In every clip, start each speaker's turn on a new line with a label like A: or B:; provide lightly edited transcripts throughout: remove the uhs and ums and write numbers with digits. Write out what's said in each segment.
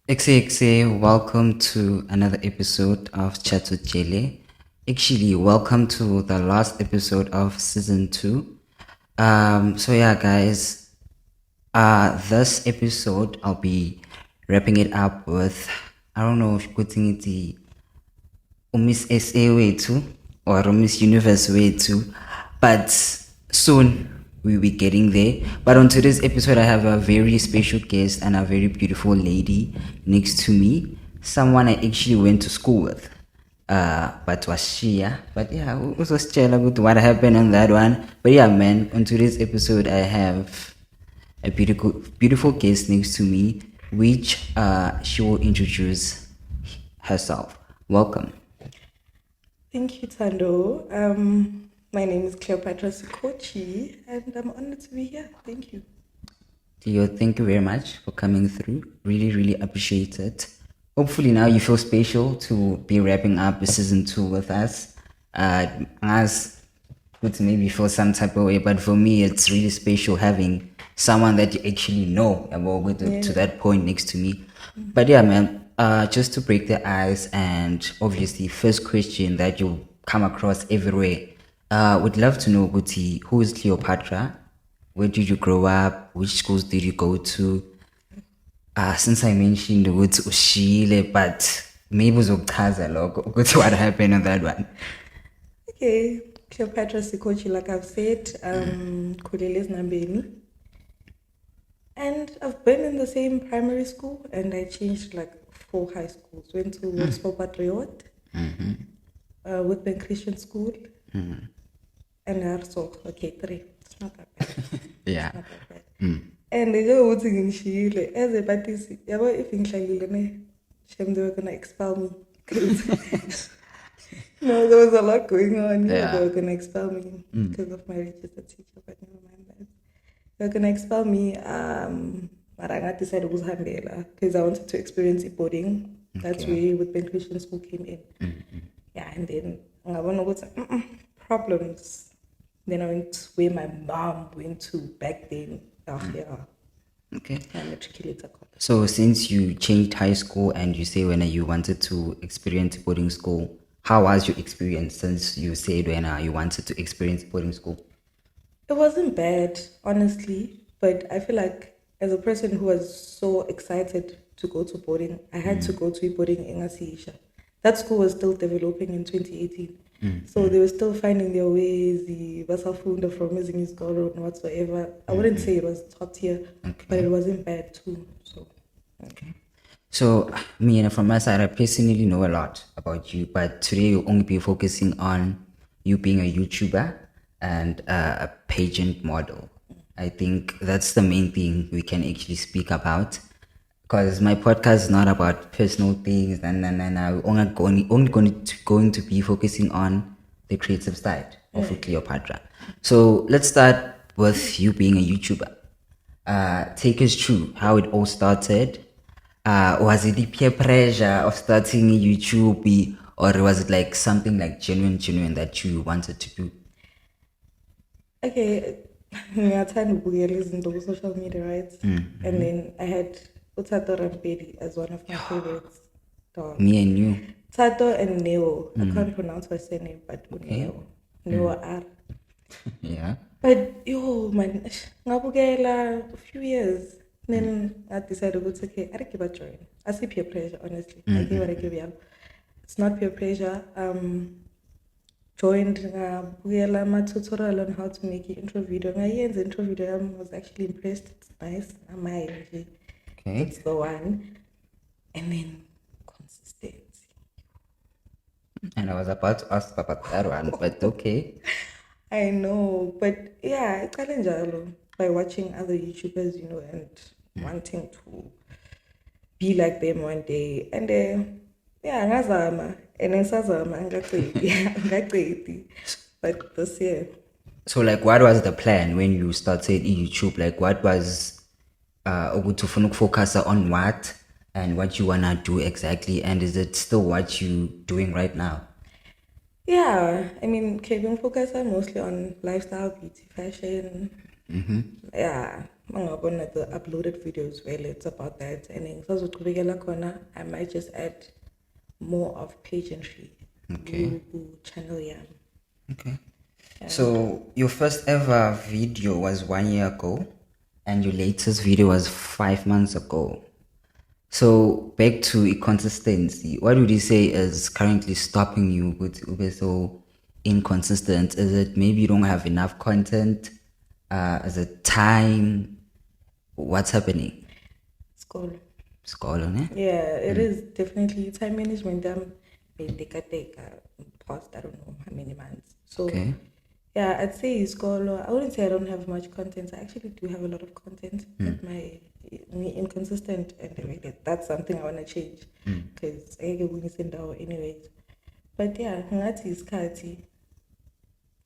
A: Ekse, welcome to another episode of ChatsWithJele. Actually, welcome to the last episode of season 2. So yeah, guys, this episode I'll be wrapping it up with, I don't know if putting it the Miss SA way too or Miss Universe way too, but soon we'll be getting there. But on today's episode, I have a very special guest and a very beautiful lady next to me, someone I actually went to school with. But was she, yeah? But yeah, also tell about what happened on that one. But yeah, man, on today's episode, I have a beautiful guest next to me, which she will introduce herself. Welcome.
B: Thank you, Tando. My name is Cleopatra Sikotshi, and I'm honored to be here. Thank you.
A: Theo, thank you very much for coming through. Really, really appreciate it. Hopefully now you feel special to be wrapping up season 2 with us. As would maybe feel some type of way, but for me it's really special having someone that you actually know about to that point next to me. But yeah, man, just to break the ice, and obviously first question that you'll come across everywhere, would love to know, Guti, who is Cleopatra? Where did you grow up? Which schools did you go to? Since I mentioned the words ushile, but maybe uzokuchaza lokho ukuthi what happened on that one.
B: Okay, Cleopatra Sikotshi, like I've said, Khulele Ezinambeni. And I've been in the same primary school, and I changed like 4 high schools. Went to Witbank Patriot, Witbank Christian School, and Arso. Okay, 3. It's not that bad.
A: Yeah.
B: It's not that bad. And they go what's in Shile. As a party, if in Shile, they were gonna expel me. No, there was a lot going on.
A: Yeah.
B: They were gonna expel me because of my registered teacher, but never mind that. They were gonna expel me. But I decided because I wanted to experience boarding. That's where Witbank Christian School came in. Yeah, and then I want to go to problems. Then I went where my mom went to back then.
A: Okay.
B: I matriculated.
A: So since you changed high school and you say when you wanted to experience boarding school, how was your experience since you said when you wanted to experience boarding school?
B: It wasn't bad, honestly, but I feel like as a person who was so excited to go to boarding, I had to go to boarding in Asisha. That school was still developing in 2018. So they were still finding their ways, the Basafunda from Missing School and whatsoever. I wouldn't say it was top tier, but it wasn't bad too. So, okay.
A: So, me and from my side, I personally know a lot about you, but today you'll only be focusing on you being a YouTuber and a pageant model. I think that's the main thing we can actually speak about, because my podcast is not about personal things, and we're only going to be focusing on the creative side of Cleopatra. So let's start with you being a YouTuber. Take us through how it all started. Was it the peer pressure of starting YouTube, or was it like something like genuine that you wanted to do?
B: Okay, ngiyathanda ukubukela izinto ku social media, right? And then I had Tato Rampedi as one of my favorites.
A: Me and you.
B: Tato and Neo. I can't pronounce her surname, but Neo. Neo R.
A: Yeah.
B: But yo man, ngabukela a few years. Then I decided to okay, I give a try. I see peer pressure, honestly. I give what I give you. It's not peer pressure. Joined ngabukela ama tutorial on how to make an intro video. Ngayenza intro video, I was actually impressed. It's nice. Okay. It's the one. And then consistency.
A: And I was about to ask about that one, but okay.
B: I know, but yeah, it's challenge by watching other YouTubers, and wanting to be like them one day. And yeah, ngazama, and ngisazama ngaqedi. But this year.
A: So like, what was the plan when you started YouTube? Like, what was to focus on what and what you wanna do exactly, and is it still what you doing right now?
B: Yeah, I mean, Kevin focus mostly on lifestyle, beauty, fashion. Yeah, mangabona the uploaded videos where it's about that, and I might just add more of pageantry.
A: Okay.
B: Channel, yeah.
A: Okay. So your first ever video was 1 year ago, and your latest video was 5 months ago. So back to consistency. What would you say is currently stopping you with ube so inconsistent? Is it maybe you don't have enough content? Is it time? What's happening?
B: School.
A: Ne?
B: Yeah, it is definitely time management. Take past I don't know how many months. So
A: Okay.
B: yeah, I'd say school. I wouldn't say I don't have much content. I actually do have a lot of content. But me inconsistent, and that's something I want to change because I get wings in down anyways. But yeah, that's his Kati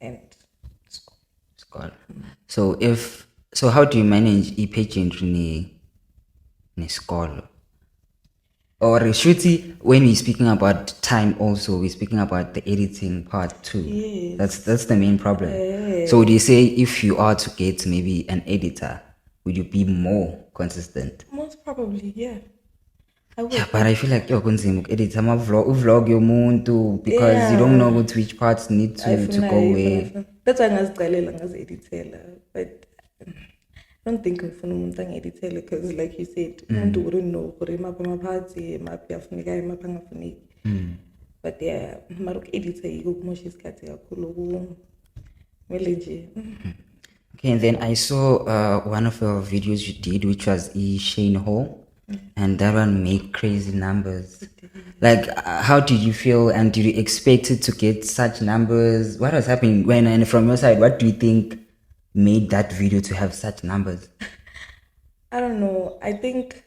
B: and school.
A: School. So how do you manage pageantry in school? Or Shruti, when we're speaking about time also, we're speaking about the editing part too.
B: Yes.
A: That's the main problem. So would you say if you are to get maybe an editor, would you be more consistent?
B: Most probably, yeah. I would.
A: Yeah, but I feel like you're going to edit some vlog your moon too, because you don't know which parts need to go where.
B: That's why I'm editor, but I don't think ngifuna umuntu angi-edithele because like you said umuntu wouldn't know gore maphi amaphathi maphi afunekayo maphi angafuneki. But yeah, mara uku-editha yiko kumosha isikhathi kakhulu kumele nje.
A: Okay, and then I saw one of your videos you did, which was Shane Hall, and that one made crazy numbers. Like, how did you feel, and did you expect it to get such numbers? What was happening and from your side, what do you think made that video to have such numbers?
B: I don't know. I think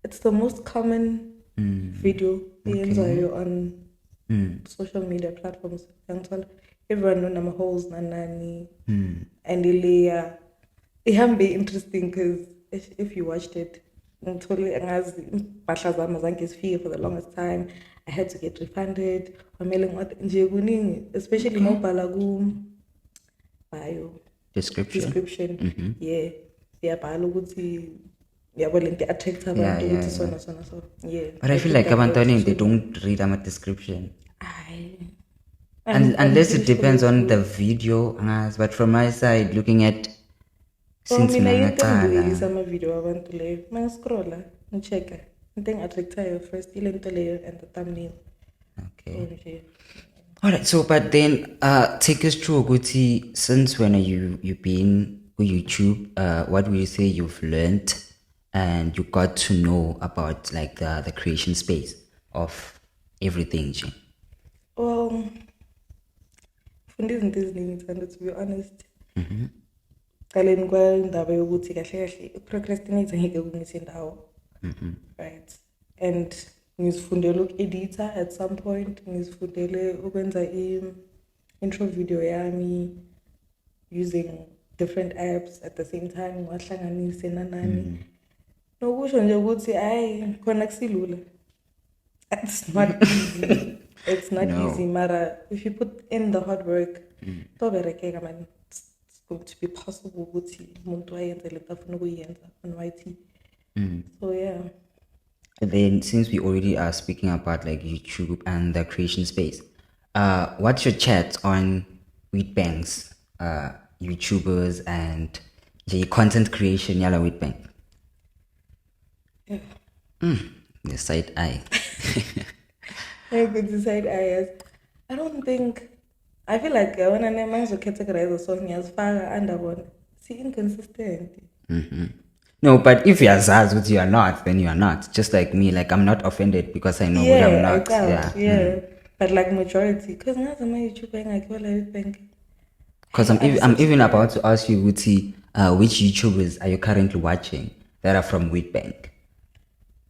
B: it's the most common video on social media platforms. Everyone knows I'm holes nanani and it can be interesting because if you watched it, for the longest time. I had to get refunded. Especially no bio description. Yeah. Yeah, attract so. Yeah.
A: But I feel like they don't read my description. Unless it depends on the video, but from my side, looking at
B: since my video abantu leyo mangiscrolla ngichecka into engi-attractayo first ile nto leyo and the thumbnail.
A: Okay. Alright, so but then take us through ukuthi, since when are you've been with YouTube, what would you say you've learned and you got to know about like the creation space of everything?
B: Well, funda izinto eziningi Thando, to be honest. Qaleni kwendaba yokuthi kahle kahle procrastinate ngeke kungise indawo. Right. And ngizifundele uku-editha at some point, ngizifundele ukwenza intro video yami using different apps at the same time, ngwahlanganise nanani. Nokusho nje ukuthi hayi khona kusilula. It's not easy. It's not easy, mara if you put in the hard work, toberekeka man. It's going to be possible ukuthi umuntu ayenze lento afuna ukuyenza on YT. So yeah.
A: Then since we already are speaking about like YouTube and the creation space, what's your chat on Witbank's YouTubers and the content creation yala Witbank? The side eye.
B: Very good, the side eye. I don't think, I feel like when I'm to categorize a song as far under one, see inconsistent.
A: No, but if you're Zaz, which you are not, then you are not. Just like me, like I'm not offended because I know what I'm not.
B: Yeah. But like majority, because not my YouTube I call Witbank.
A: Because I'm even about to ask you, Wuti, which YouTubers are you currently watching that are from Witbank?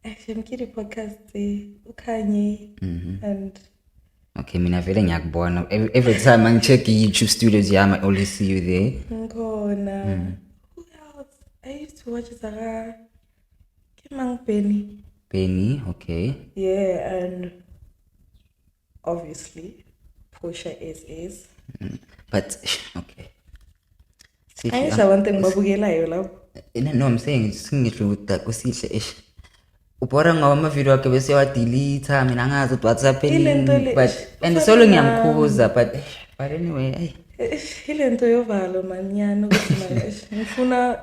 B: Actually, I'm kidding podcast, Ukanye, and.
A: Okay, mina vele ngiyakubona. Every time I check YouTube studios, I always see you there.
B: Who else? I used to watch Zara. Kimang Penny.
A: Penny, okay.
B: Yeah, and obviously, Portia is.
A: But okay.
B: I want them babugela.
A: no, I'm saying singisho ukuthi kusihle ish ubhora ngawo ama-video akhe bese wadelete mina angazi ukuthi what's happening but and solo ngiyamkhuza but anyway
B: ile nto yovalo manyana ukuthi manje ngifuna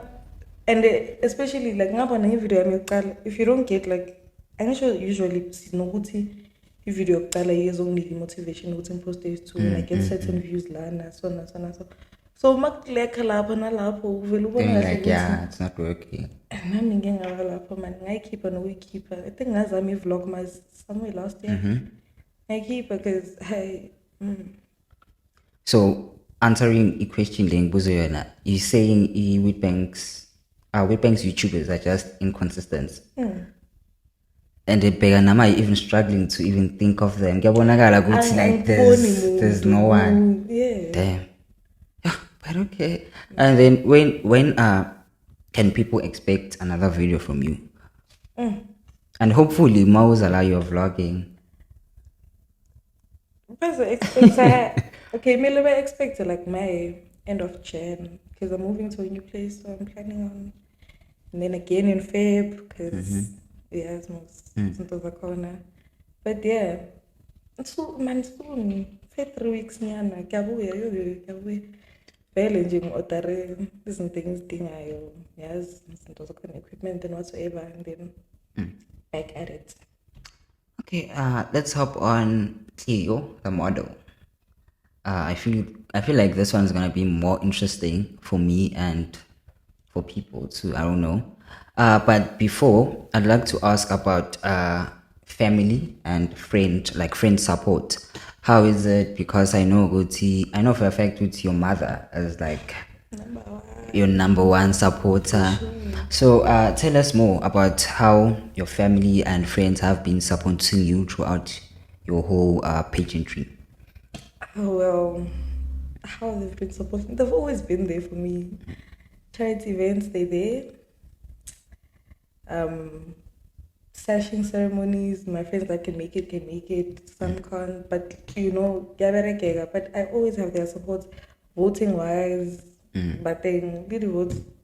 B: and especially like ngabona ngevideo yami yokuqala if you don't get like angisho usually sinokuthi ivideo yokuqala yezonginika motivation ukuthi ngiposte is to I get certain views lana so makulekha lapho nalapho uvela ubona
A: like yeah it's not working
B: nami ngingaba lapho man ngayikhipha nokuyikhipha I think ngazama i-vlog mas somewhere last year ngayikhipha because hey
A: so answering a question lengibuzo yona you saying Witbank's YouTubers are just inconsistent and bheka nama even struggling to even think of them kuyabonakala ukuthi like there's no one
B: yeah
A: damn yeah but okay and then when can people expect another video from you and hopefully mawuzala your vlogging
B: okay maybe I expect like my end of Jan because I'm moving to a new place so I'm planning on and then again in Feb because yeah it's most corner but yeah so man soon for 3 weeks nyana kuyabuya vele nje ngi-ordere izinto engizidingayo yazi izinto zakhona equipment and whatsoever and then back at it.
A: Okay, let's hop on Cleo, the model. I feel like this one's gonna be more interesting for me and for people too. I don't know. But before, I'd like to ask about family and friend support. How is it? Because I know for a fact with your mother as like your number one supporter. So tell us more about how your family and friends have been supporting you throughout your whole pageantry.
B: Oh, well, how they've been supporting? They've always been there for me. Charity events, they're there. Sashing ceremonies, my friends that can make it, some can't, but but I always have their support, voting wise, but then really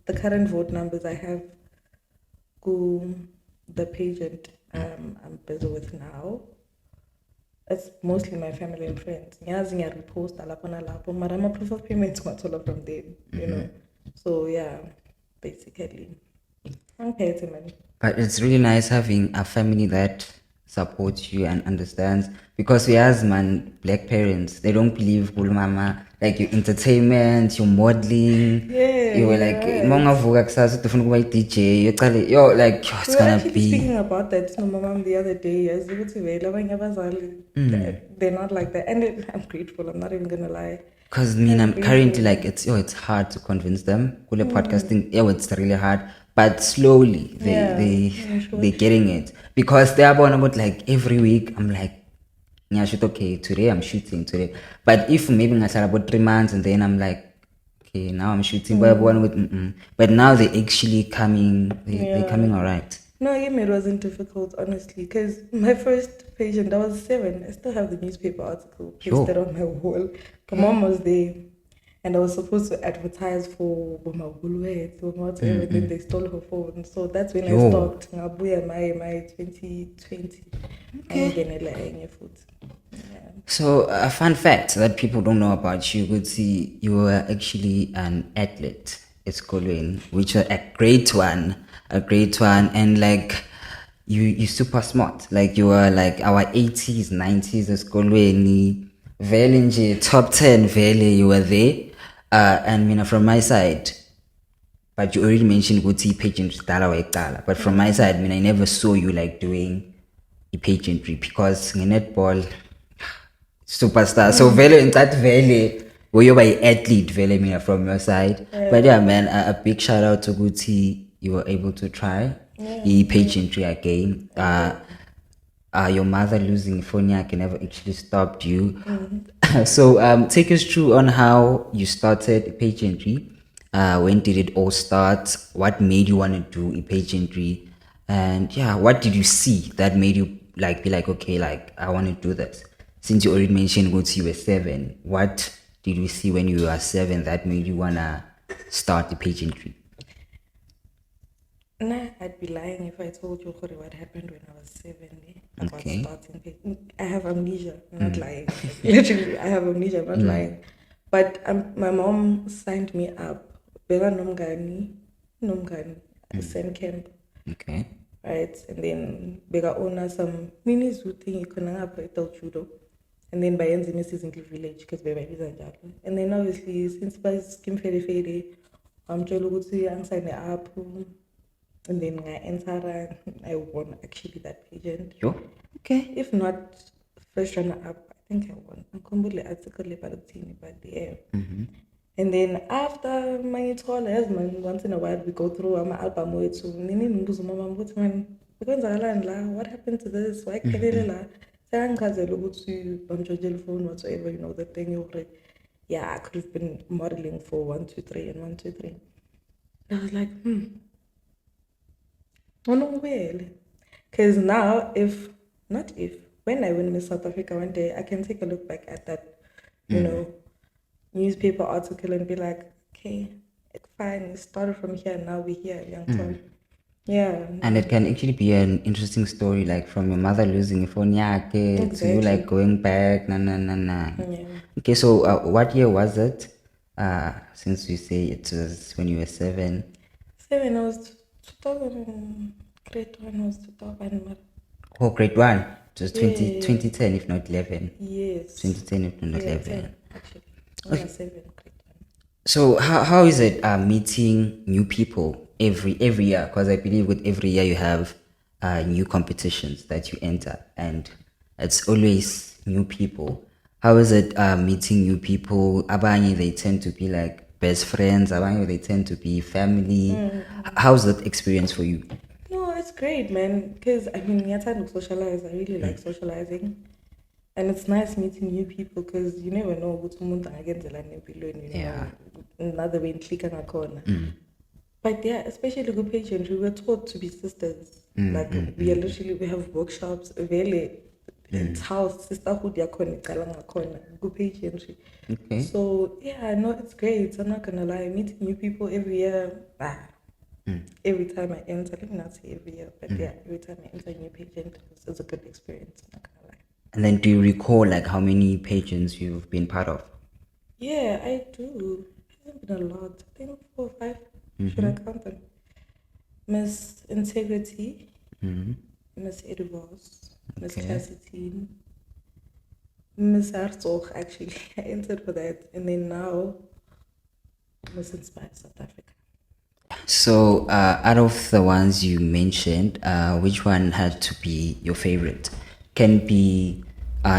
B: the current vote numbers I have the pageant I'm busy with now. It's mostly my family and friends. Ngiyazi ngiyarepost alapho nalapho, mara ama proof of payments ngiwathola from them, you know. So yeah, basically. Okay, man.
A: But it's really nice having a family that supports you and understands, because we as black parents, they don't believe mama, like your entertainment, your modeling.
B: Yeah,
A: you were like DJ, you're like it's gonna be
B: speaking about that to my mom the other day. They're not like that, and I'm grateful. I'm not even gonna lie.
A: Because I'm currently like it's hard to convince them. Podcasting, it's really hard. But slowly they're getting it, because they are born about like every week. I'm like, yeah, shoot, okay, today I'm shooting today. But if maybe I about 3 months and then I'm like, okay, now I'm shooting. But now they're actually coming. They're coming all right.
B: No, it wasn't difficult, honestly, because my first pageant, I was 7. I still have the newspaper article pasted on my wall. My mom was there. And I was supposed to advertise for Boma Gulwet or whatever, then they stole her phone. So that's when I stopped. Ngabuya my 2020. Okay.
A: So a fun fact that people don't know about you, would see you were actually an athlete at Skolweni, which was a great one, and like you super smart. Like you were like our 80s, 90s at Skolweni, Velinji, top 10 Vele, you were there. And from my side, but you already mentioned Guti pageantry, but from my side, I never saw you like doing a pageantry, because netball superstar. So Vele in that Vele, were you by athlete Vele from your side? But yeah, man, a big shout out to Guti. You were able to try the pageantry again. Your mother losing Phonia can never actually stopped you. So take us through on how you started pageantry. When did it all start? What made you want to do a pageantry? And yeah, what did you see that made you like be like, okay, like I want to do this? Since you already mentioned once you were 7, what did you see when you were 7 that made you want to start the pageantry?
B: Nah, I'd be lying if I told you Khori, what happened when I was 7 about
A: Okay.
B: starting pageant. I have amnesia. I'm not lying. Like, literally, I have amnesia. I'm not lying. But my mom signed me up. Bela Nomgani, Sen Camp,
A: Okay.
B: right? And then Bega owner some mini zoo thing you can have judo. And then by end Mrs. in village because baby is a and then obviously since by skim fairy, I'm Joluguti and sign up. And then I enter I won actually that pageant.
A: Sure. Okay.
B: If not first runner up, I think I won. I'm completely article about team, but yeah. And then after my tour, as man, once in a while we go through my album way to nini mbuzo mama mbuzo man bekwenzakala la, what happened to this, why kuphelele la, seyangichazela ukuthi bamtshontshe phone whatsoever, you know, the thing you already, yeah, I could have been modeling for 1 2 3 and 1 2 3. And I was like, because now when I win Miss South Africa one day, I can take a look back at that, you know, newspaper article and be like, okay, it's fine, it started from here, now we're here, young Tom. Yeah.
A: And it can actually be an interesting story, like from your mother losing your phone, to you like going back,
B: Yeah.
A: Okay, so what year was it? Since you say it was when you were 7.
B: 7, I was 2000, grade 1 was 2000.
A: Oh, grade 1. It was 2010,
B: Yeah.
A: if not 11.
B: Yes.
A: 2010, if not
B: Yeah,
A: 11.
B: 10, actually.
A: Okay.
B: Yeah, 7, grade 1.
A: So how is it meeting new people every year? Because I believe with every year you have new competitions that you enter, and it's always new people. How is it meeting new people? Abanye, they tend to be like best friends. Abanye, they tend to be family. How's that experience for you?
B: No, it's great, man. Because I mean, to socialize. I really like socializing, and it's nice meeting new people because you never know what's umuntu angenzela nempilweni, you know.
A: Yeah.
B: Another way in corner. But yeah, especially with pageantry, we're taught to be sisters. Like we have workshops. Really, it's house sisterhood yakona kalanga good pageantry.
A: Okay.
B: So yeah, no, it's great. I'm not gonna lie, meeting new people every year. Every time I enter, let me not say every year, but yeah, every time I enter a new pageant, it's a good experience. I'm not gonna lie.
A: And then do you recall like how many pageants you've been part of?
B: Yeah, I do. It hasn't been a lot. I think 4 or 5. Should I count them? Miss Integrity, Miss Edivos, Miss Chastity, Miss Herzog, actually. I entered for that. And then now, Miss Inspire South Africa.
A: So, out of the ones you mentioned, which one had to be your favorite? Can be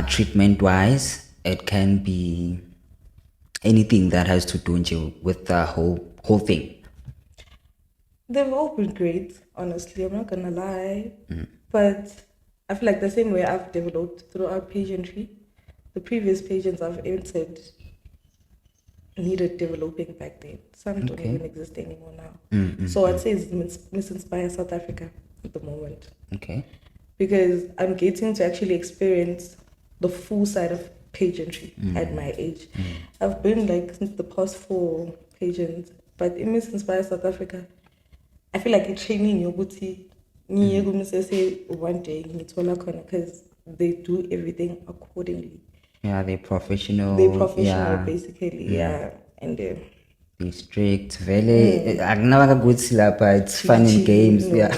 A: treatment-wise. It can be anything that has to do with the whole thing.
B: They've all been great, honestly. I'm not gonna lie, but I feel like the same way I've developed throughout pageantry, the previous pageants I've entered needed developing back then. Some don't even exist anymore now. So I'd say it's Miss Inspire South Africa at the moment.
A: Okay.
B: Because I'm getting to actually experience the full side of pageantry at my age. I've been like since the past 4 pageants, but in Miss Inspire South Africa, I feel like it's training your booty. Say one day because they do everything accordingly.
A: Yeah, they're professional.
B: Basically, yeah. And
A: they're strict, very. I never good but it's fun in games.
B: No.
A: Yeah.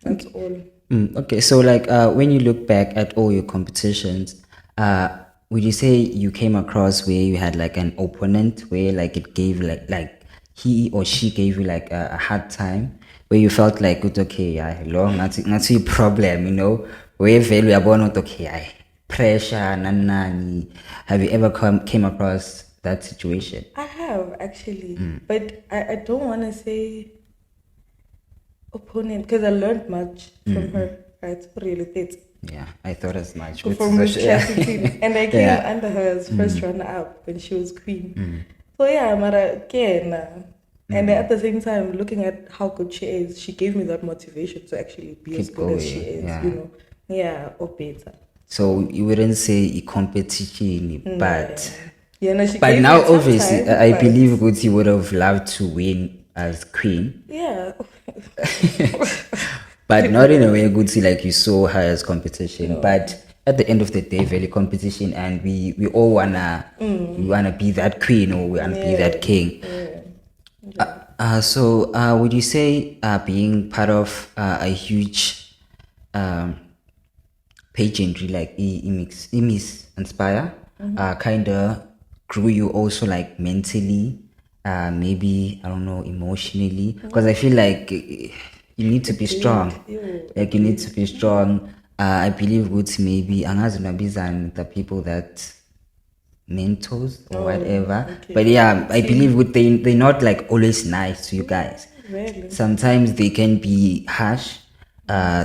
B: That's all.
A: Okay, so like when you look back at all your competitions, would you say you came across where you had like an opponent where like it gave like he or she gave you like a hard time, where you felt like okay, long not a problem, you know, where value about okay, pressure nani. Have you ever came across that situation?
B: I have actually, but I don't want to say opponent because I learned much from her. Right, really,
A: yeah, I thought as much.
B: From Miss Chastity, and I came under her as first runner-up when she was queen. So yeah, Mara again. And at the same time, looking at how good she is, she gave me that motivation to actually be as good as she is, you know. Or better.
A: So you wouldn't say a competition, but
B: no,
A: but now obviously I believe Guti would have loved to win as queen.
B: Yeah.
A: But not in a way good see like you saw her as competition. But at the end of the day, very competition, and we all wanna be that queen, or we wanna be that king. So would you say being part of a huge pageantry like Emis Inspire kinda grew you also like mentally, maybe I don't know, emotionally? Because I feel like you need to be strong. Like you need to be strong. I believe good maybe angazunabizan the people that mentors or whatever.
B: Okay.
A: But yeah, I believe with they're not like always nice to you guys.
B: Really?
A: Sometimes they can be harsh.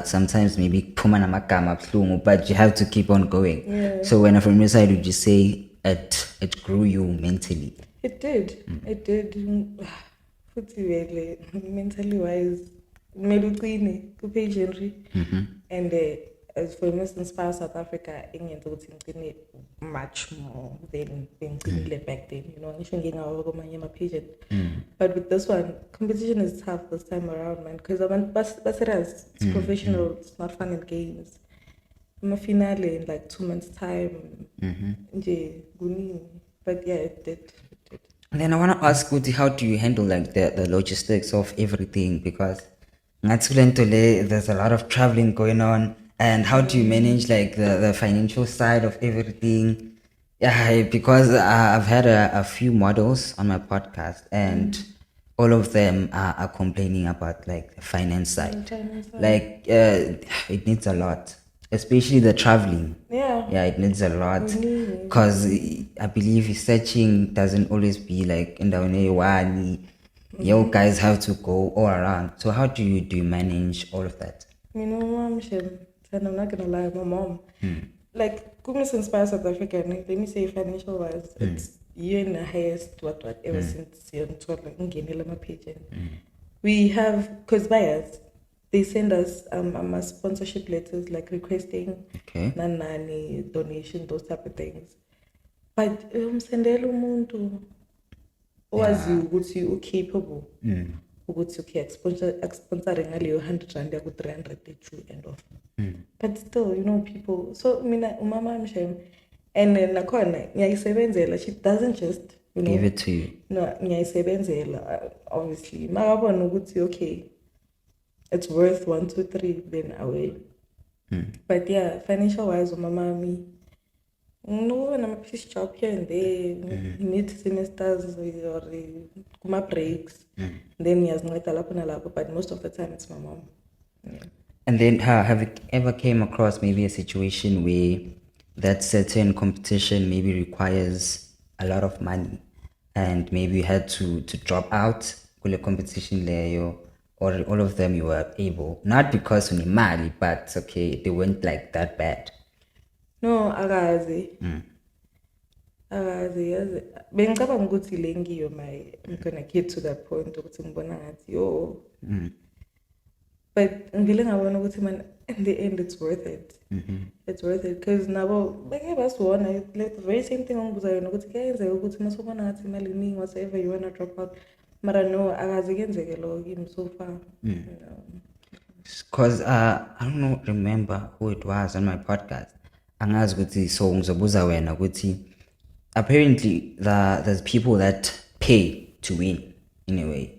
A: Sometimes maybe puma namakama buhlungu, but you have to keep on going.
B: Yeah.
A: So when from your side, would you say it grew you mentally?
B: It did. It did. Futhi vele, mentally wise, meluqine ku pageantry. And as for Miss Inspire South Africa, ingenza ukuthi ngicine much more than bengicinile back then. You know, ngisho nginawo kwamanye ama-pageant. But with this one, competition is tough this time around, man. Because it's professional. It's not fun and games. I'm a finale in like 2 months' time. Nje, kunini. But yeah, it did.
A: And then I want to ask Uti, how do you handle like the logistics of everything? Because there's a lot of traveling going on, and how do you manage like the financial side of everything? Yeah, because I've had a few models on my podcast, and all of them are complaining about like the finance side. Like it needs a lot, especially the traveling. Yeah, it needs a lot, because I believe searching doesn't always be like in the one. You guys have to go all around. So how do you manage all of that?
B: You know, Mom, and I'm not gonna lie, my mom, like Miss Inspire South Africa, let me say financial wise, it's you're in the highest what ever since you're on pageant. We have, because buyers, they send us sponsorship letters like requesting nanani donation, those type of things. But sendela umuntu owazi ukuthi u-capable ukuthi sponsoring ngaleyo 100 rand yaku 300 eju end of. But still, you know, people, so mina umama mshem, and nakhona ngiyayisebenzela, she doesn't just, you know,
A: give it to you.
B: No, ngiyayisebenzela obviously makabona ukuthi okay, it's worth 1 2 3, then I will. But yeah, financial wise umama me, no, and I'm a piece job here and there, mid semesters or kuma breaks, then he has no lapho, but most of the time it's my mom. Yeah.
A: And then have you ever came across maybe a situation where that certain competition maybe requires a lot of money, and maybe you had to drop out with the competition layer, or all of them you were able, not because of money, but okay, they weren't like that bad?
B: No, akazi. Bengicabanga ukuthi le ngiyo I'm gonna get to that point ukuthi ngibona ngathi yo. But ngivele ngabona ukuthi man, in the end it's worth it. It's worth it because nabo beke basibona like the very same thing ongibuza yona ukuthi kuyenzeka ukuthi masubona ngathi imali iningi whatever you wanna drop out. Mara no, akazi kuyenzeke lo kimi so far.
A: Because I don't remember who it was on my podcast. Angazi ukuthi so ngizobuza wena ukuthi apparently there's people that pay to win in a way.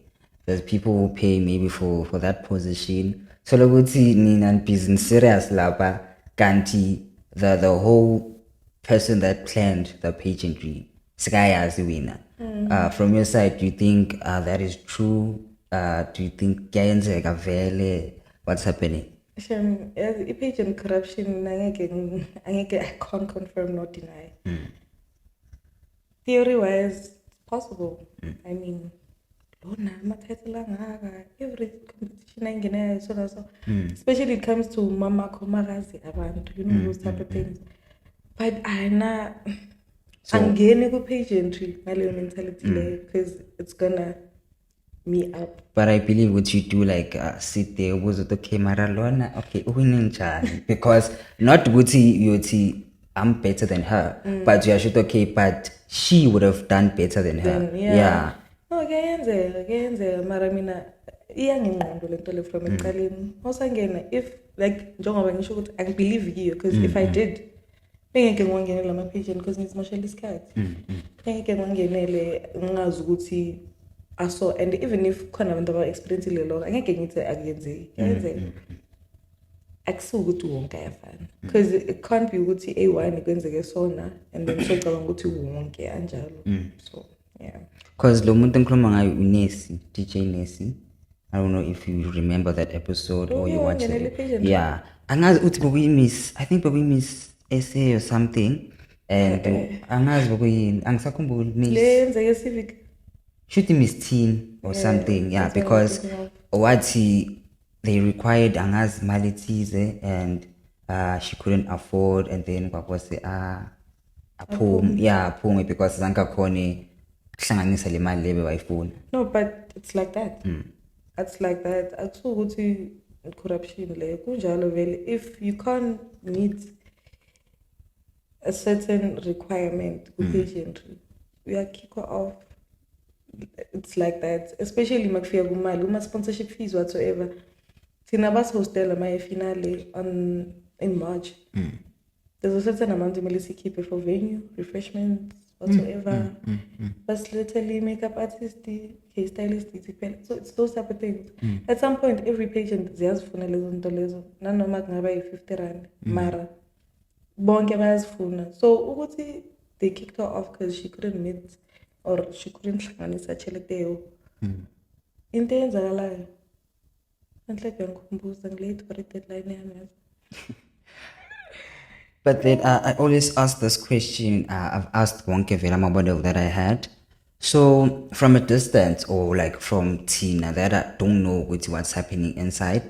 A: There's people who pay maybe for that position. So lokuthi nina business serious laba kanti the whole person that planned the pageantry sikayazi winner. From your side, do you think that is true? Do you think kuyenzeka vele? What's happening?
B: Pageant corruption I can't confirm nor deny. Theory wise, it's possible. I mean, every competition so especially it comes to mama komagazi abantu, you know, those type of things. But angene ku pageantry ngale mentality because it's gonna me up.
A: But I believe what you do like sit there was the camera lona okay winning njani, because not ukuthi I'm better than her, but you should okay, but she would have done better than her. Yeah.
B: Oh, kuyenzeka mara mina iyangingqondo lento le from ekuqaleni. Mawusangena if like njengoba ngisho ukuthi I believe kiyo because if I did bengeke ngiwangenele lama pageant because ngizimoshela isikhathi. Bengeke ngiwangenele ngingazi ukuthi aso and even if khona abantu aba experience le lokho angeke ngithi akuyenzeki. Kuyenzeka. Akusukuthi wonke ayafana because it can't be ukuthi A1 kwenzeke sona and then socabanga ukuthi wonke anjalo. So yeah.
A: Because lo muntu engikhuluma ngayo uNesi, DJ Nesi. I don't know if you remember that episode or you watched it. Yeah. Angazi uthi bokuyimiss, I think bokuyimiss Ekse or something. And angazi bokuyini, angisakhumbuli miss.
B: Lenzeke civic.
A: Should Miss Teen or something. Yeah, because what they required angazi malitize and she couldn't afford and then what was it a poem. Yeah, poem because zanka khone hlanganisa le mali lebe wayifuna.
B: No, but it's like that. It's like that. Akusukuthi corruption le kunjalo vele if you can't meet a certain requirement with pageantry we are kick off. It's like that, especially makufika kumali uma sponsorship fees whatsoever. Thina bas hostela my finale in March. There's a certain amount of money keep for venue, refreshments, whatsoever. But literally makeup artist, hairstylist, so it's those type of things. At some point, every patient ziyazifuna lezo nto lezo. Nanoma kungaba yi-50 mara. Bonke bayazifuna. So ukuthi they kicked her off because she couldn't meet or she couldn't hlanganisa cheleteyo. Into eyenzakalayo. Anhleke ngikhumbuza ngilate for deadline yami.
A: But then I always ask this question. I've asked wonke vela model that I had. So from a distance or like from Tina that I don't know what's happening inside.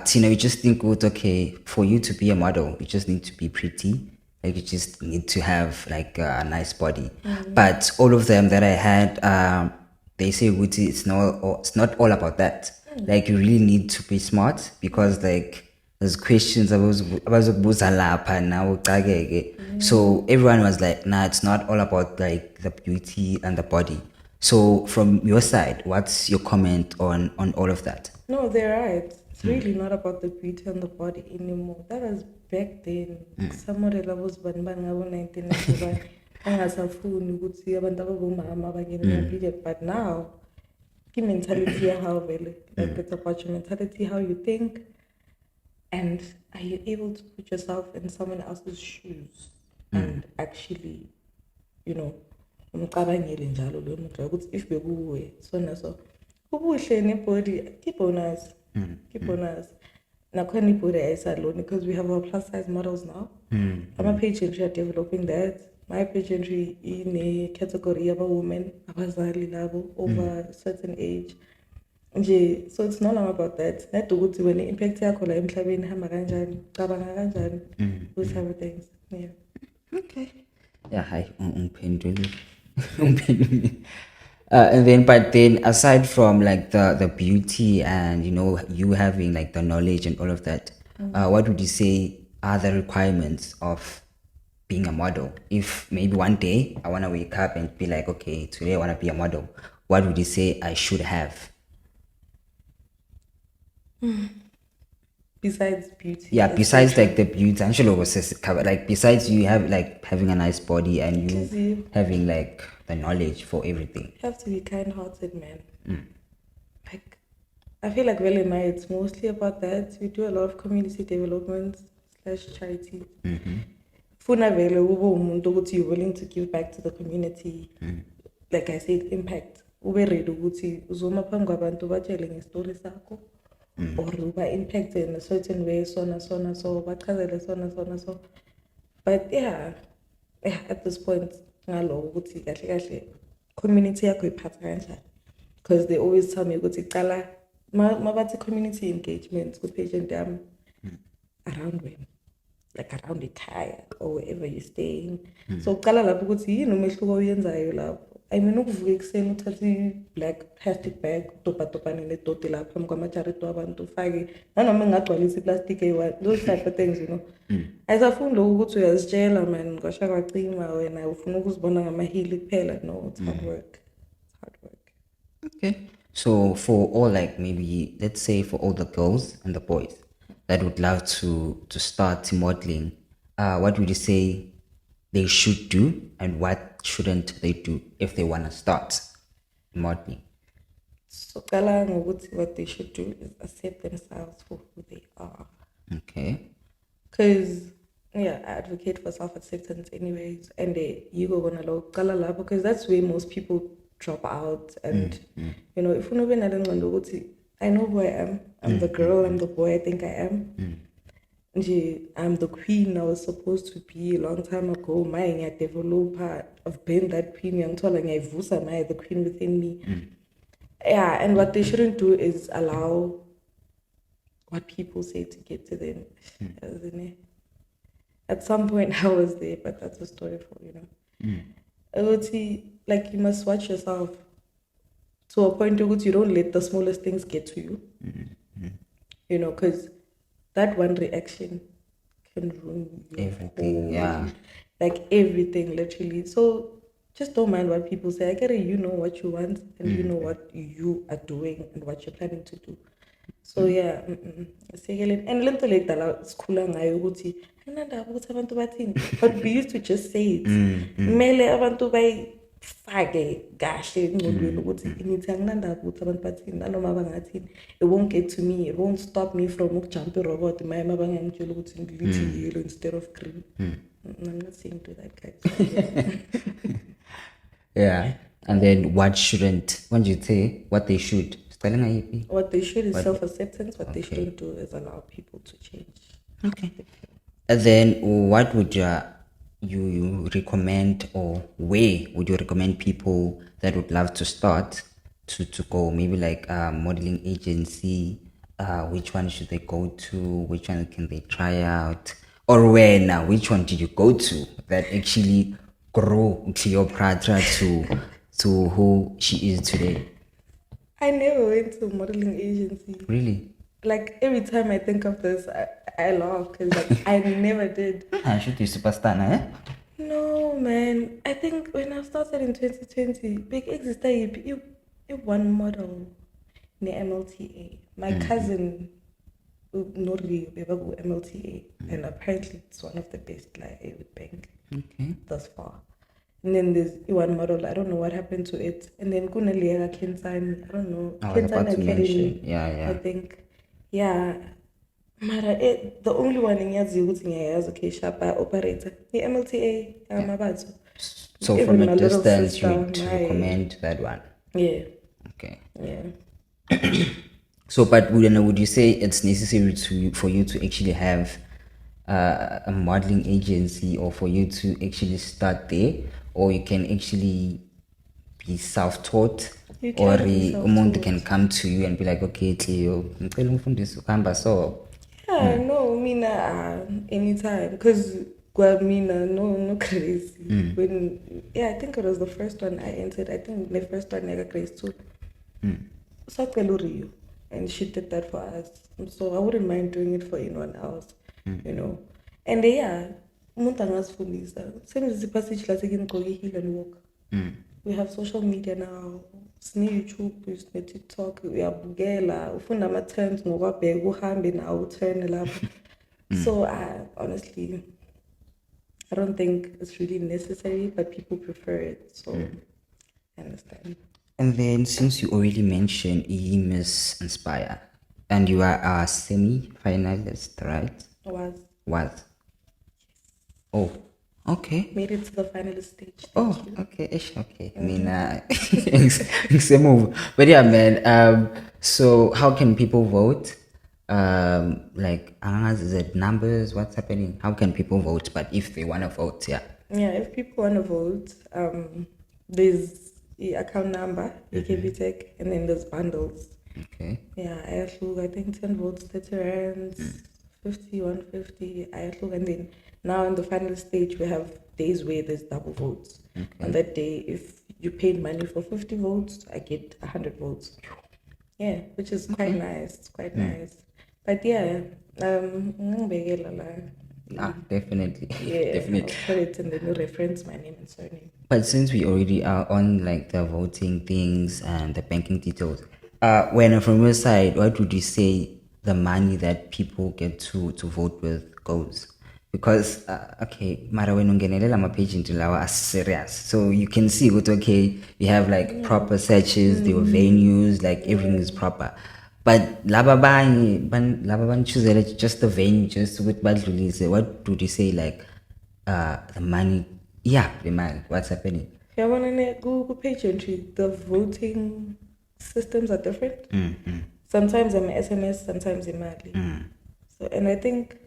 A: Tina, you just think, okay, for you to be a model, you just need to be pretty. Like you just need to have like a nice body. But all of them that I had, they say it's not all about that. Like you really need to be smart because like there's questions abazokubuza lapha nawo ucakeke. So everyone was like, nah, it's not all about like the beauty and the body. So from your side, what's your comment on all of that?
B: No, they're right. It's really not about the beauty and the body anymore. That was back then. Somewhere levels ban ngabo 1991. Angasafuni ukuthi abantu ababomama bangene pageant. But now, the mentality how vele like it's about your mentality, how you think, and are you able to put yourself in someone else's shoes and actually, you know, umcabangele njalo lo muntu ukuthi if bekuwe so naso ubuhle nebody keep on us. Nakhona ibody ayisalone because we have our plus size models now. I'm a pageantry are developing that. My pageantry in a category of a woman abazali labo over a certain age. So it's no longer about that. Not to go to when the impact yakho la emhlabeni hamba kanjani, cabanga kanjani, those type of things. Yeah.
A: Okay. Yeah, hi. And then, but then aside from like the beauty and you know you having like the knowledge and all of that, what would you say are the requirements of being a model? If maybe one day I want to wake up and be like, okay, today I want to be a model, what would you say I should have?
B: Besides beauty.
A: Yeah, besides like the beauty, like besides you have like having a nice body and you having like the knowledge for everything.
B: You have to be kind-hearted, man. Like, I feel like it's mostly about that. We do a lot of community development / charity. Funa vele ube umuntu ukuthi you're willing to give back to the community. Like I said, impact. Ube ready ukuthi uzoma phambi kwabantu batshele ngestory sakho. Or uba impact in a certain way, so bachazele so. But yeah, at this point, ngalo ukuthi kahle community yakho iphatha kanjani. Because they always tell me ukuthi qala mabathi community engagement with pageant around when, like around ekhaya or wherever you're staying. So qala lapho ukuthi yini umehluko oyenzayo lapho. I mean ukuvuka ekuseni uthathe black plastic bag topane nedoti lapha phambi kwamajarito abantu ufake nanoma engagcwalisa iplastic eyi-1 those type of things, you know. Ayisafuni lokho ukuthi uyazitshela man ngosha kwacima wena ufuna ukuzibona ngamahili kuphela. No, it's hard work.
A: Okay. So for all, like, maybe let's say for all the girls and the boys that would love to start modeling, what would you say they should do and what shouldn't they do if they want to start modeling?
B: So Kala ngokuthi what they should do is accept themselves for who they are.
A: Okay.
B: Because yeah, I advocate for self-acceptance anyways, and you go on a low color because that's where most people drop out. And you know, if you know, I know who I am. I'm the girl. I'm the boy I think I am. I'm the queen I was supposed to be a long time ago. My developer. I've been that queen. I'm telling you, the queen within me. Yeah, and what they shouldn't do is allow what people say to get to them. At some point I was there, but that's a story for I would see, like, you must watch yourself to a point where you don't let the smallest things get to you. You know, because that one reaction can ruin your
A: Everything,
B: whole, like everything, literally. So just don't mind what people say. I get it. You know what you want, and you know what you are doing and what you're planning to do. So yeah, and lento like that sikhula ngayo ukuthi ayinandaba ukuthi abantu bathini, but we used to just say it. Kumele abantu bayifake kahle engqondweni ukuthi ngithi anginandaba ukuthi abantu bathini nanoma bangathini. It won't get to me. It won't stop me from ukujump irobot mayema bangangitshela ukuthi ngilithi yellow instead of green. I'm not saying do that, guys.
A: Yeah. And then what shouldn't, when you say what they should,
B: what they should is self-acceptance. What they shouldn't do is allow people to change.
A: Okay. And then what would you recommend, or where would you recommend people that would love to start to go? Maybe like a modeling agency, which one should they go to? Which one can they try out? Or where now? Which one did you go to that actually grew Cleopatra to who she is today?
B: I never went to a modeling agency.
A: Really?
B: Like, every time I think of this, I laugh because like, I never did.
A: I should be superstar, eh?
B: No, man. I think when I started in 2020, Big Ekse you one model in the MLTA. My cousin, Nori, MLTA, and apparently it's one of the best, like, Witbank.
A: Okay.
B: Thus far. And then there's one model, I don't know what happened to it. And then Kunaliega Kensan, I don't know.
A: Kensan Academy. Yeah.
B: I think. Yeah. Mara, the only one in Yazi is okay, Shapa operator. The MLTA, Mabazo.
A: So from a distance, you would recommend that one?
B: Yeah.
A: Okay.
B: Yeah.
A: So, but would you say it's necessary for you to actually have a modeling agency, or for you to actually start there, or you can actually be self-taught, or someone can come to you and be like, okay, Cleo, so
B: yeah, no, Mina, anytime, because Mina, no crazy. When I think it was the first one I entered. I think the first one I got grace too. So Rio, and she did that for us. So I wouldn't mind doing it for anyone else, you know. And umuntu angasifundisa. Same as the passage like in here and walk. We have social media now. YouTube, TikTok, uyabukela, ufunda ama-terms ngokwabheka uhambe nawo uturn lapho. So honestly, I don't think it's really necessary, but people prefer it, so I understand.
A: And then, since you already mentioned Miss Inspire, and you are a semi-finalist, right? Was. Oh, okay.
B: Made it to the finalist stage.
A: Okay. I mean, it's a move. But yeah, man. So how can people vote? Like, is it numbers? What's happening? How can people vote? But if they want to vote,
B: yeah, if people want to vote, there's the account number, EKB and then there's bundles.
A: Okay.
B: Yeah, I think 10 votes, 30 rands, 50, 150. And then now in the final stage, we have days where there's double votes. Okay. On that day, if you paid money for 50 votes, I get 100 votes. Yeah, which is quite nice. It's quite nice. But yeah,
A: definitely.
B: Yeah,
A: definitely.
B: I'll put it in the new reference, my name and surname.
A: But since we already are on like the voting things and the banking details, when from your side, what would you say the money that people get to vote with goes? Because okay, mara when ungenelela ma pageant lawa are serious, so you can see what okay, you have like proper searches, there were venues, like everything is proper. But laba ban choose just the venue, just with badlulise. What would you say like the money? Yeah, the money. What's happening?
B: Google Pageantry, the voting systems are different. Sometimes I'm SMS, sometimes imali. So, and I think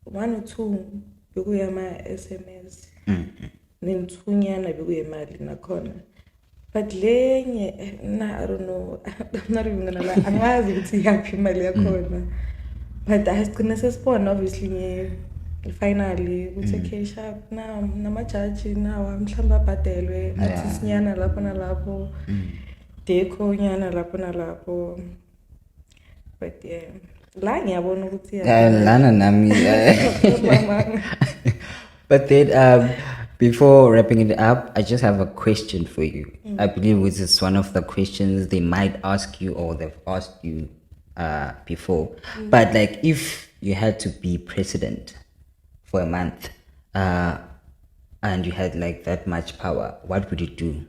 B: 1 or 2 bekuya my SMS. Then 2 nyana bekuya imali nakhona. But lenye, nah, I don't know. I'm not even gonna lie. Angazi ukuthi yaphi imali yakhona. But I has to spawn obviously finally ukuthi okay sharp now namajaji now mhlamba bhadelwe artist nyana lapho nalapho deco nyana lapho nalapho. But yeah, la ngiyabona ukuthi
A: lana nami. But then before wrapping it up, I just have a question for you. I believe this is one of the questions they might ask you or they've asked you before. But like if you had to be president for a month and you had like that much power, what would you do?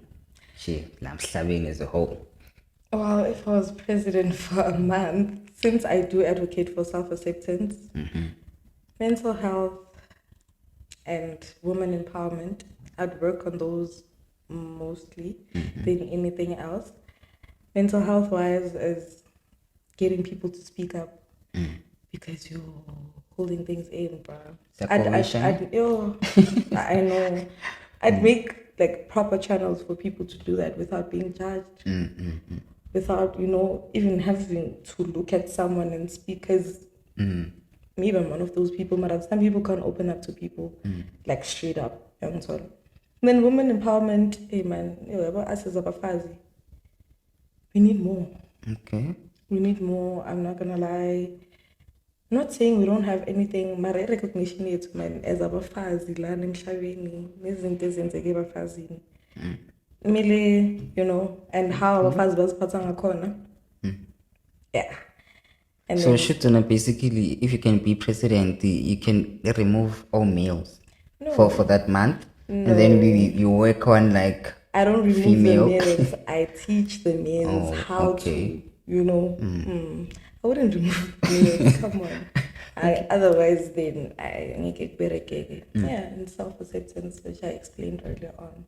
A: As a whole.
B: Well, if I was president for a month, since I do advocate for self-acceptance, mental health, and women empowerment, I'd work on those mostly than anything else. Mental health wise is getting people to speak up because you're holding things in, bro. I know. I'd make like proper channels for people to do that without being judged, without even having to look at someone and speak. Because maybe I'm one of those people, but some people can't open up to people like straight up. And then women empowerment, hey man, us as a bafazi, we need more.
A: Okay.
B: We need more. I'm not gonna lie. I'm not saying we don't have anything, but recognition yet, man, as a bafazi, learning shavini, bafazi. And how bafazi was patang a corner. Yeah. And
A: so Shutuna, basically, if you can be president, you can remove all males for that month, and then you work on like
B: I don't remove
A: female.
B: the males. I teach the males how to, I wouldn't remove males. Come on. Otherwise, then I make it better. Yeah, and self-acceptance, which I explained earlier on.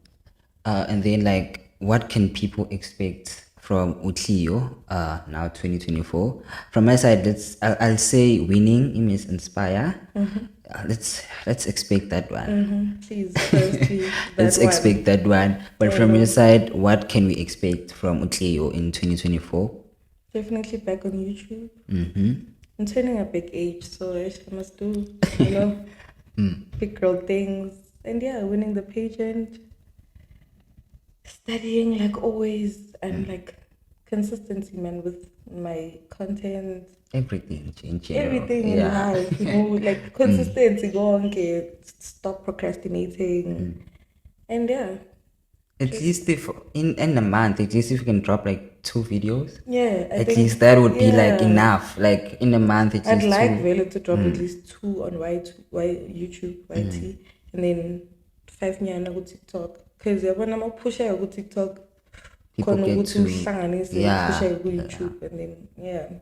A: And then like, what can people expect from Utlio now 2024? From my side, I'll say winning image inspire. Let's expect that one.
B: Please, firstly,
A: let's expect that one. But from your side, what can we expect from Utlio in 2024?
B: Definitely back on YouTube. I'm turning a big age, so I must do big girl things. And yeah, winning the pageant, studying like always, and like consistency, man, with my content.
A: Everything in
B: life, like consistency, go on, stop procrastinating. And yeah.
A: At least if in a month, at least if you can drop like 2 videos.
B: Yeah.
A: At least that would be like enough. Like in a month, at least
B: I'd like Vela to drop at least 2 on YouTube, YT, and then 5 nyana on TikTok. Because when I'm push out on TikTok,
A: people get to
B: push out YouTube, and then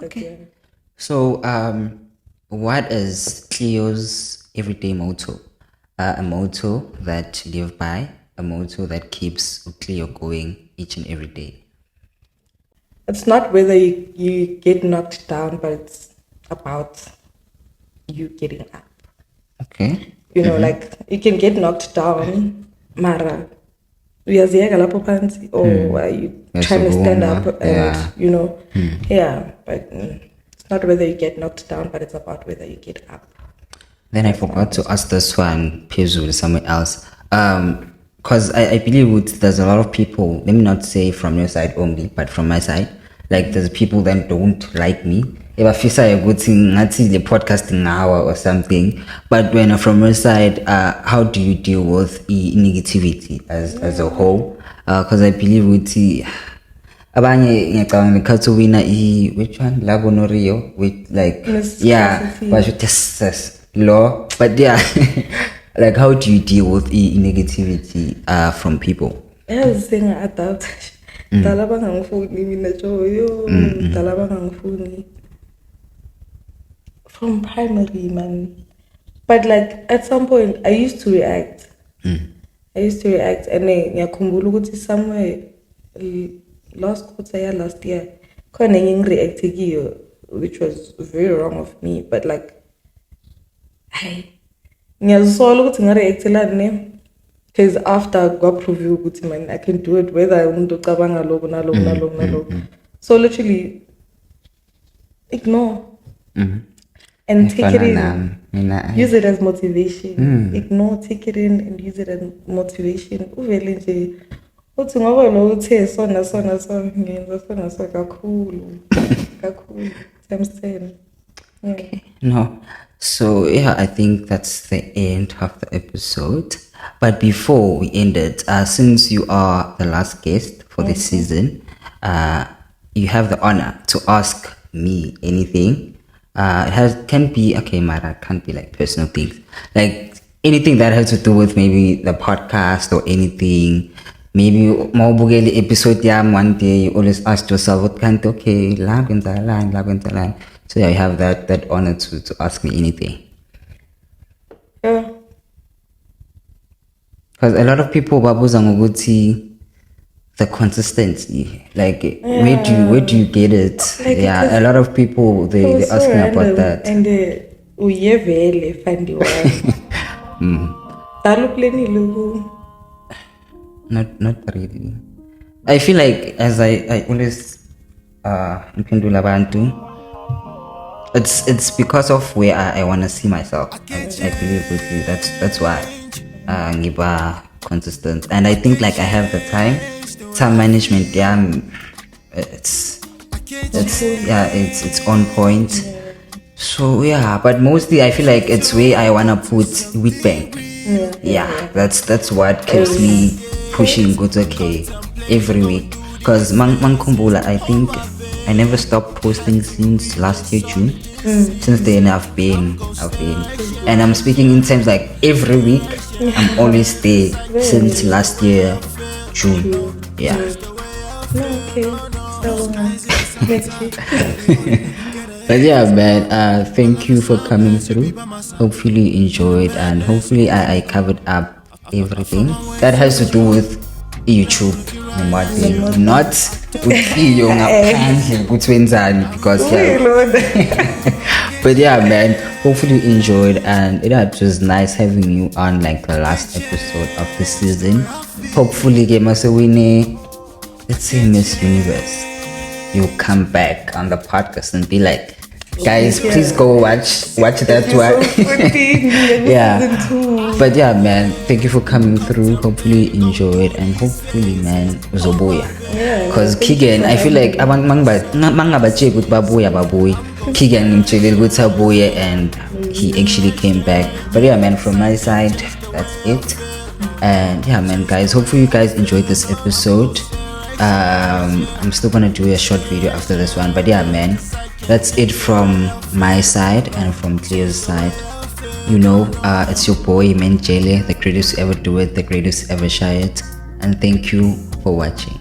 A: Okay. So what is Cleo's everyday motto? A motto that you live by, a motto that keeps Cleo going each and every day.
B: It's not whether you get knocked down, but it's about you getting up.
A: Okay.
B: Like you can get knocked down, Mara. Or are you trying to stand up and but it's not whether you get knocked down, but it's about whether you get up.
A: Then I forgot to ask this one, Pezul, somewhere else. Because I believe there's a lot of people, let me not say from your side only, but from my side, like there's people that don't like me, ebafisa ukuthi ngathi le podcasting hour or something, but when from your side, how do you deal with negativity as a whole? Because I believe ukuthi abanye ngiyacabanga ngekhathi wina which one Labo no Rio with like yes law, but yeah. Like, how do you deal with negativity from people?
B: Yes, saying adapt. Dalaba ngangifuni mina joyo, dalaba ngangifuni. From primary, man. But like at some point, I used to react. And then ngiyakhumbula ukuthi somewhere last quarter last year, khona ngingireact kiyo, which was very wrong of me. But like, ngiyazisola ukuthi ngareactelani because after kwaprove ukuthi man I can do it whether umuntu ocabanga lokho nalokho. So literally ignore and take it in. Use it as motivation. Ignore, take it in and use it as motivation. Uvele nje uthi ngoba lo uthe sona ngenza sona kakhulu times 10. Yeah.
A: Okay. No. So yeah, I think that's the end of the episode. But before we end it, since you are the last guest for this season, you have the honor to ask me anything. It can be okay, Mara, can't be like personal things, like anything that has to do with maybe the podcast or anything. Maybe maubugeli episode yam one day you always ask yourself what kind okay line. So yeah, you have that honor to ask me anything.
B: Yeah.
A: Because a lot of people babuza ngokuthi the consistency, like where do you get it? Like, yeah, a lot of people they ask me about that.
B: And uyevele fandi wa.
A: Not really. I feel like as I always mphendula abantu, it's because of where I want to see myself. I believe with that's why ngiba consistent, and I think like I have the time management. Yeah, it's on point. So yeah, but mostly I feel like it's where I wanna put Witbank. That's what keeps me pushing. Good, okay, every week. Cause Mankumbula, I think I never stopped posting since last year June. Since then I've been, and I'm speaking in terms like every week. I'm always there since last year June. Yeah.
B: Okay. So next week.
A: But yeah, man, thank you for coming through. Hopefully you enjoyed, and hopefully I covered up everything that has to do with YouTube. Not with because but yeah, man, hopefully you enjoyed, and it was nice having you on like the last episode of the season. Hopefully let's say Miss Universe, you'll come back on the podcast and be like, guys, please go watch that one. Yeah, but yeah, man, thank you for coming through. Hopefully you enjoyed, and hopefully, man, uzobuya. Because Keegan, I feel like Keegan and he actually came back. But yeah, man, from my side, that's it. And yeah, man, guys, hopefully you guys enjoyed this episode. I'm still gonna do a short video after this one, but yeah, man, that's it from my side and from Cleo's side. It's your boy man Jele, the greatest to ever do it, the greatest to ever share it, and thank you for watching.